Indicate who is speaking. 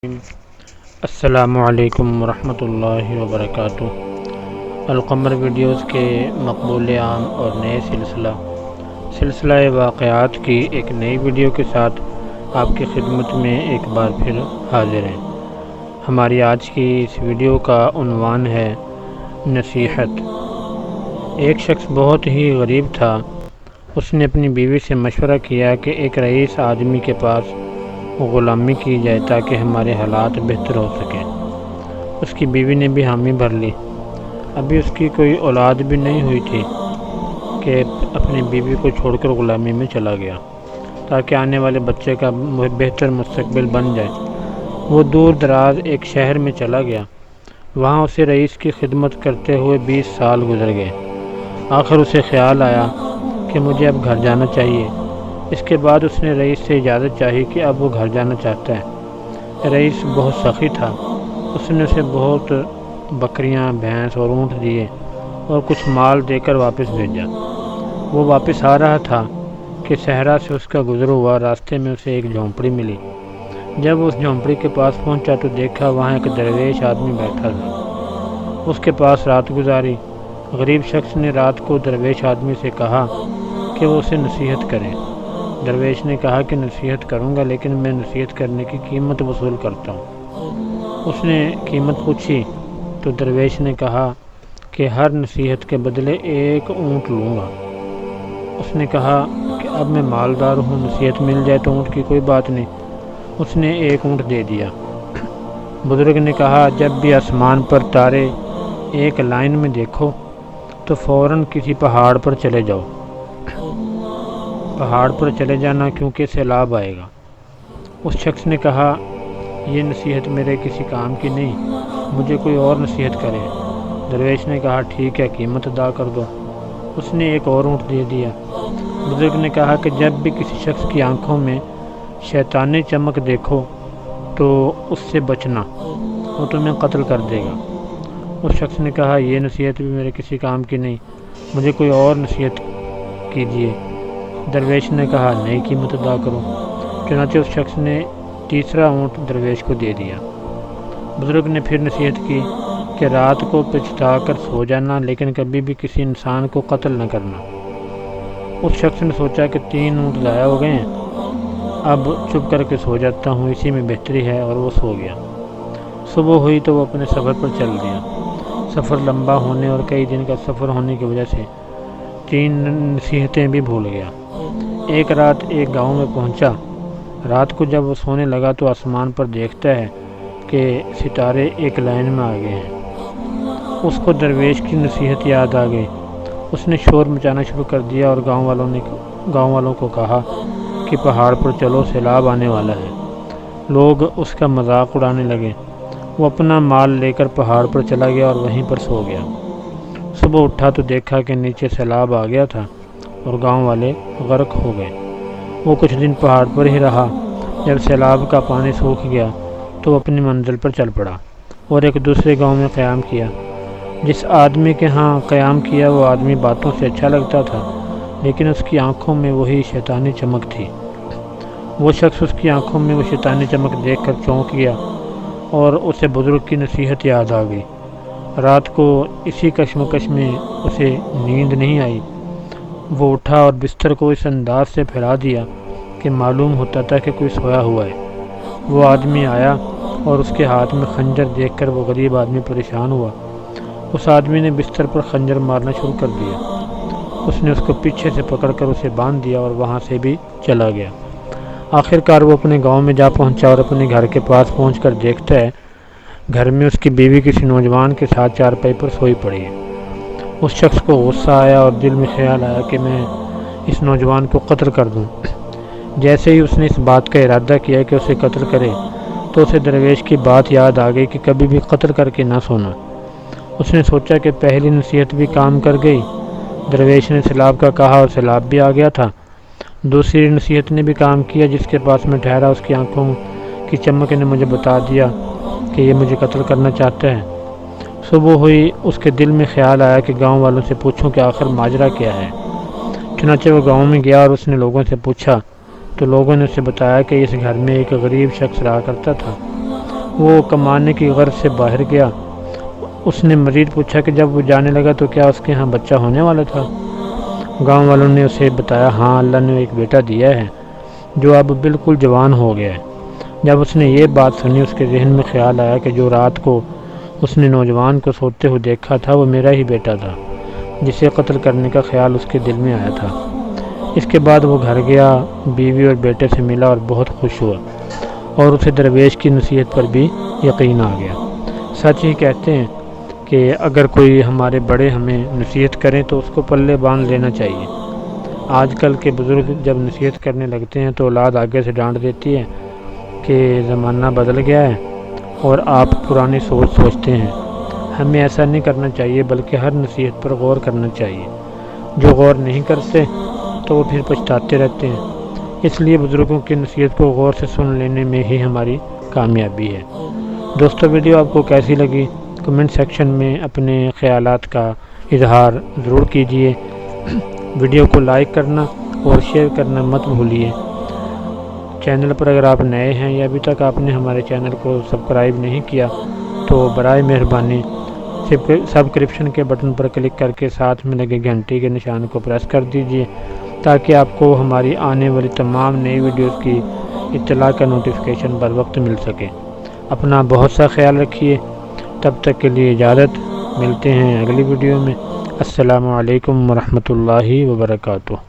Speaker 1: السلام علیکم ورحمۃ اللہ وبرکاتہ۔ القمر ویڈیوز کے مقبول عام اور نئے سلسلہ واقعات کی ایک نئی ویڈیو کے ساتھ آپ کی خدمت میں ایک بار پھر حاضر ہیں۔ ہماری آج کی اس ویڈیو کا عنوان ہے نصیحت۔ ایک شخص بہت ہی غریب تھا۔ اس نے اپنی بیوی سے مشورہ کیا کہ ایک رئیس آدمی کے پاس غلامی کی جائے تاکہ ہمارے حالات بہتر ہو سکیں۔ اس کی بیوی نے بھی حامی بھر لی۔ ابھی اس کی کوئی اولاد بھی نہیں ہوئی تھی کہ اپنی بیوی کو چھوڑ کر غلامی میں چلا گیا تاکہ آنے والے بچے کا بہتر مستقبل بن جائے۔ وہ دور دراز ایک شہر میں چلا گیا۔ وہاں اسے رئیس کی خدمت کرتے ہوئے 20 سال گزر گئے۔ آخر اسے خیال آیا کہ مجھے اب گھر جانا چاہیے۔ اس کے بعد اس نے رئیس سے اجازت چاہی کہ اب وہ گھر جانا چاہتا ہے۔ رئیس بہت سخی تھا۔ اس نے اسے بہت بکریاں، بھینس اور اونٹ دیے اور کچھ مال دے کر واپس بھیجا۔ وہ واپس آ رہا تھا کہ صحرا سے اس کا گزر ہوا۔ راستے میں اسے ایک جھونپڑی ملی۔ جب اس جھونپڑی کے پاس پہنچا تو دیکھا وہاں ایک درویش آدمی بیٹھا تھا۔ اس کے پاس رات گزاری۔ غریب شخص نے رات کو درویش آدمی سے کہا کہ وہ اسے نصیحت کرے۔ درویش نے کہا کہ نصیحت کروں گا، لیکن میں نصیحت کرنے کی قیمت وصول کرتا ہوں۔ اس نے قیمت پوچھی تو درویش نے کہا کہ ہر نصیحت کے بدلے 1 اونٹ لوں گا۔ اس نے کہا کہ اب میں مالدار ہوں، نصیحت مل جائے تو اونٹ کی کوئی بات نہیں۔ اس نے 1 اونٹ دے دیا۔ بزرگ نے کہا جب بھی آسمان پر تارے ایک لائن میں دیکھو تو فوراً کسی پہاڑ پر چلے جاؤ۔ پہاڑ پر چلے جانا کیونکہ سیلاب آئے گا۔ اس شخص نے کہا یہ نصیحت میرے کسی کام کی نہیں، مجھے کوئی اور نصیحت کرے۔ درویش نے کہا ٹھیک ہے، قیمت ادا کر دو۔ اس نے 1 اور اونٹ دے دیا۔ بزرگ نے کہا کہ جب بھی کسی شخص کی آنکھوں میں شیطانی چمک دیکھو تو اس سے بچنا، وہ تمہیں قتل کر دے گا۔ اس شخص نے کہا یہ نصیحت بھی میرے کسی کام کی نہیں، مجھے کوئی اور نصیحت کیجیے۔ درویش نے کہا نئی قیمت ادا کرو۔ چنانچہ اس شخص نے 3را اونٹ درویش کو دے دیا۔ بزرگ نے پھر نصیحت کی کہ رات کو پچھتا کر سو جانا، لیکن کبھی بھی کسی انسان کو قتل نہ کرنا۔ اس شخص نے سوچا کہ 3 اونٹ ضائع ہو گئے ہیں، اب چپ کر کے سو جاتا ہوں، اسی میں بہتری ہے، اور وہ سو گیا۔ صبح ہوئی تو وہ اپنے سفر پر چل دیا۔ سفر لمبا ہونے اور کئی دن کا سفر ہونے کی وجہ سے 3 نصیحتیں بھی بھول گیا۔ ایک رات ایک گاؤں میں پہنچا۔ رات کو جب وہ سونے لگا تو آسمان پر دیکھتا ہے کہ ستارے ایک لائن میں آ گئے ہیں۔ اس کو درویش کی نصیحت یاد آ گئی۔ اس نے شور مچانا شروع کر دیا اور گاؤں والوں کو کہا کہ پہاڑ پر چلو، سیلاب آنے والا ہے۔ لوگ اس کا مذاق اڑانے لگے۔ وہ اپنا مال لے کر پہاڑ پر چلا گیا اور وہیں پر سو گیا۔ صبح اٹھا تو دیکھا کہ نیچے سیلاب آ گیا تھا اور گاؤں والے غرق ہو گئے۔ وہ کچھ دن پہاڑ پر ہی رہا۔ جب سیلاب کا پانی سوکھ گیا تو وہ اپنی منزل پر چل پڑا اور ایک دوسرے گاؤں میں قیام کیا۔ جس آدمی کے ہاں قیام کیا وہ آدمی باتوں سے اچھا لگتا تھا، لیکن اس کی آنکھوں میں وہی شیطانی چمک تھی۔ وہ شخص اس کی آنکھوں میں وہ شیطانی چمک دیکھ کر چونک گیا اور اسے بزرگ کی نصیحت یاد آ گئی۔ رات کو اسی کشمکش میں اسے نیند نہیں آئی۔ وہ اٹھا اور بستر کو اس انداز سے پھیلا دیا کہ معلوم ہوتا تھا کہ کوئی سویا ہوا ہے۔ وہ آدمی آیا اور اس کے ہاتھ میں خنجر دیکھ کر وہ غریب آدمی پریشان ہوا۔ اس آدمی نے بستر پر خنجر مارنا شروع کر دیا۔ اس نے اس کو پیچھے سے پکڑ کر اسے باندھ دیا اور وہاں سے بھی چلا گیا۔ آخر کار وہ اپنے گاؤں میں جا پہنچا اور اپنے گھر کے پاس پہنچ کر دیکھتا ہے گھر میں اس کی بیوی کسی نوجوان کے ساتھ چارپائی پر سوئی پڑی ہے۔ اس شخص کو غصہ آیا اور دل میں خیال آیا کہ میں اس نوجوان کو قتل کر دوں۔ جیسے ہی اس نے اس بات کا ارادہ کیا کہ اسے قتل کرے تو اسے درویش کی بات یاد آ گئی کہ کبھی بھی قتل کر کے نہ سونا۔ اس نے سوچا کہ پہلی نصیحت بھی کام کر گئی۔ درویش نے سیلاب کا کہا اور سیلاب بھی آ گیا تھا۔ دوسری نصیحت نے بھی کام کیا۔ جس کے پاس میں ٹھہرا اس کی آنکھوں کی چمک نے مجھے بتا دیا کہ یہ مجھے قتل کرنا چاہتا ہے۔ صبح ہوئی، اس کے دل میں خیال آیا کہ گاؤں والوں سے پوچھوں کہ آخر ماجرا کیا ہے۔ چنانچہ وہ گاؤں میں گیا اور اس نے لوگوں سے پوچھا تو لوگوں نے اسے بتایا کہ اس گھر میں ایک غریب شخص رہا کرتا تھا۔ وہ کمانے کی غرض سے باہر گیا۔ اس نے مزید پوچھا کہ جب وہ جانے لگا تو کیا اس کے ہاں بچہ ہونے والا تھا؟ گاؤں والوں نے اسے بتایا ہاں، اللہ نے ایک بیٹا دیا ہے جو اب بالکل جوان ہو گیا ہے۔ جب اس نے یہ بات سنی اس کے ذہن میں خیال آیا کہ جو رات کو اس نے نوجوان کو سوتے ہوئے دیکھا تھا وہ میرا ہی بیٹا تھا جسے قتل کرنے کا خیال اس کے دل میں آیا تھا۔ اس کے بعد وہ گھر گیا، بیوی اور بیٹے سے ملا اور بہت خوش ہوا، اور اسے درویش کی نصیحت پر بھی یقین آ گیا۔ سچ ہی کہتے ہیں کہ اگر کوئی ہمارے بڑے ہمیں نصیحت کریں تو اس کو پلے باندھ لینا چاہیے۔ آج کل کے بزرگ جب نصیحت کرنے لگتے ہیں تو اولاد آگے سے ڈانٹ دیتی ہے کہ زمانہ بدل گیا ہے اور آپ پرانی سوچ سوچتے ہیں۔ ہمیں ایسا نہیں کرنا چاہیے، بلکہ ہر نصیحت پر غور کرنا چاہیے۔ جو غور نہیں کرتے تو وہ پھر پچھتاتے رہتے ہیں۔ اس لیے بزرگوں کی نصیحت کو غور سے سن لینے میں ہی ہماری کامیابی ہے۔ دوستو، ویڈیو آپ کو کیسی لگی؟ کمنٹ سیکشن میں اپنے خیالات کا اظہار ضرور کیجیے۔ ویڈیو کو لائک کرنا اور شیئر کرنا مت بھولیے۔ چینل پر اگر آپ نئے ہیں یا ابھی تک آپ نے ہمارے چینل کو سبسکرائب نہیں کیا تو برائے مہربانی سبسکرپشن کے بٹن پر کلک کر کے ساتھ میں لگے گھنٹی کے نشان کو پریس کر دیجیے تاکہ آپ کو ہماری آنے والی تمام نئی ویڈیوز کی اطلاع کا نوٹیفیکیشن بر وقت مل سکے۔ اپنا بہت سا خیال رکھیے۔ تب تک کے لیے اجازت، ملتے ہیں اگلی ویڈیو میں۔ السلام علیکم ورحمۃ اللہ وبرکاتہ۔